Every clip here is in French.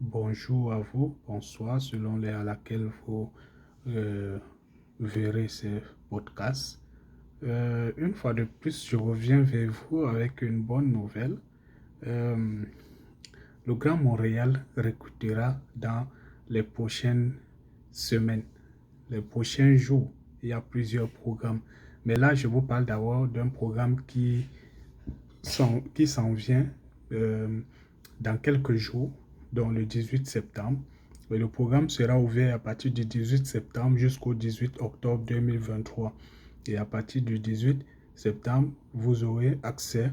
bonjour à vous, bonsoir, selon l'heure à laquelle vous verrez ces podcasts. Une fois de plus, je reviens vers vous avec une bonne nouvelle. Euh, le Grand Montréal recrutera dans les prochaines semaines, les prochains jours. Il y a plusieurs programmes. Mais là, je vous parle d'abord d'un programme qui s'en vient dans quelques jours, donc le 18 septembre. Et le programme sera ouvert à partir du 18 septembre jusqu'au 18 octobre 2023. Et à partir du 18 septembre, vous aurez accès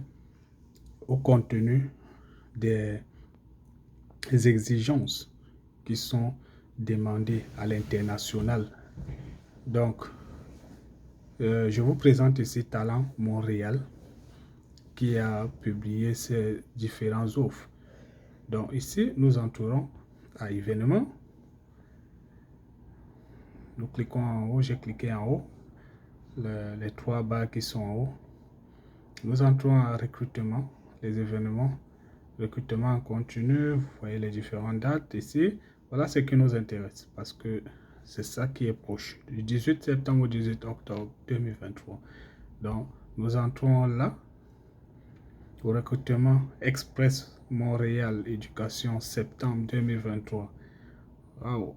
au contenu des exigences qui sont demandées à l'international. Donc, je vous présente ici Talent Montréal qui a publié ces différentes offres. Donc ici, nous entourons à événements. Nous cliquons en haut, j'ai cliqué en haut, les trois barres qui sont en haut. Nous entrons à recrutement, les événements, recrutement en continu. Vous voyez les différentes dates ici. Voilà ce qui nous intéresse parce que c'est ça qui est proche, du 18 septembre au 18 octobre 2023. Donc, nous entrons là, au recrutement Express Montréal Éducation septembre 2023. Wow.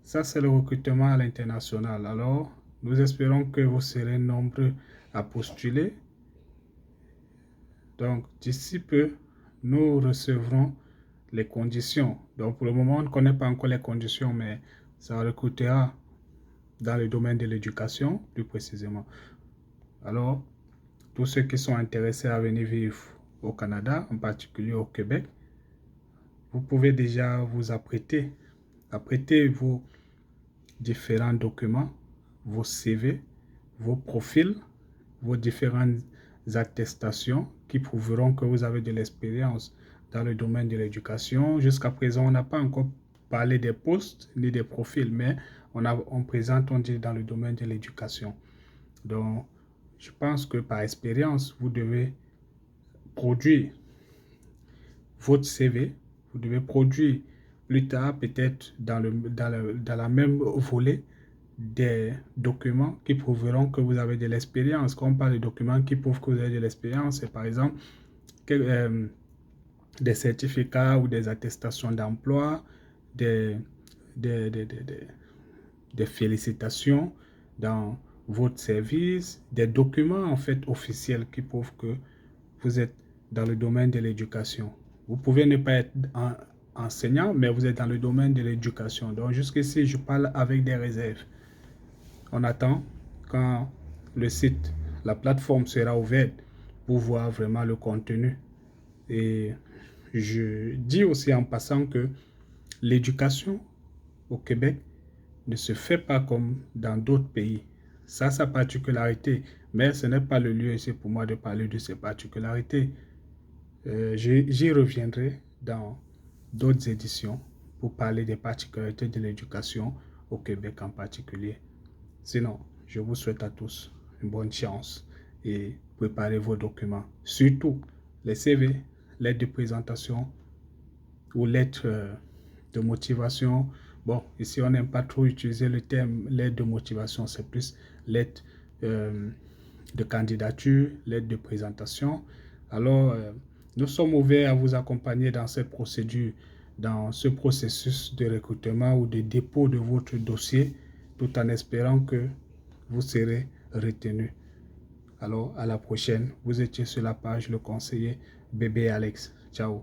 Ça, c'est le recrutement à l'international. Alors, nous espérons que vous serez nombreux à postuler. Donc, d'ici peu, nous recevrons les conditions. Donc, pour le moment, on ne connaît pas encore les conditions, mais ça recrutera dans le domaine de l'éducation, plus précisément. Alors, tous ceux qui sont intéressés à venir vivre au Canada, en particulier au Québec, vous pouvez déjà vous apprêter vos différents documents, vos CV, vos profils, vos différentes attestations qui prouveront que vous avez de l'expérience dans le domaine de l'éducation. Jusqu'à présent, on n'a pas encore parlé des postes ni des profils, mais on présente, on dit, dans le domaine de l'éducation. Donc, je pense que par expérience, vous devez produire votre CV, vous devez produire plus tard, peut-être dans la même volet, des documents qui prouveront que vous avez de l'expérience. Quand on parle de documents qui prouvent que vous avez de l'expérience, c'est par exemple des certificats ou des attestations d'emploi, des félicitations dans votre service, des documents en fait officiels qui prouvent que vous êtes dans le domaine de l'éducation. Vous pouvez ne pas être enseignant, mais vous êtes dans le domaine de l'éducation. Donc jusqu'ici, je parle avec des réserves. On attend quand le site, la plateforme sera ouverte pour voir vraiment le contenu. Et je dis aussi en passant que l'éducation au Québec ne se fait pas comme dans d'autres pays. Ça, sa particularité, mais ce n'est pas le lieu ici pour moi de parler de ces particularités. J'y reviendrai dans d'autres éditions pour parler des particularités de l'éducation au Québec en particulier. Sinon, je vous souhaite à tous une bonne chance et préparez vos documents. Surtout les CV, lettres de présentation ou lettres de motivation. Bon, ici, on n'aime pas trop utiliser le terme lettre de motivation, c'est plus lettre de candidature, lettre de présentation. Alors, nous sommes ouverts à vous accompagner dans cette procédure, dans ce processus de recrutement ou de dépôt de votre dossier, tout en espérant que vous serez retenu. Alors, à la prochaine. Vous étiez sur la page Le Conseiller Bébé Alex. Ciao.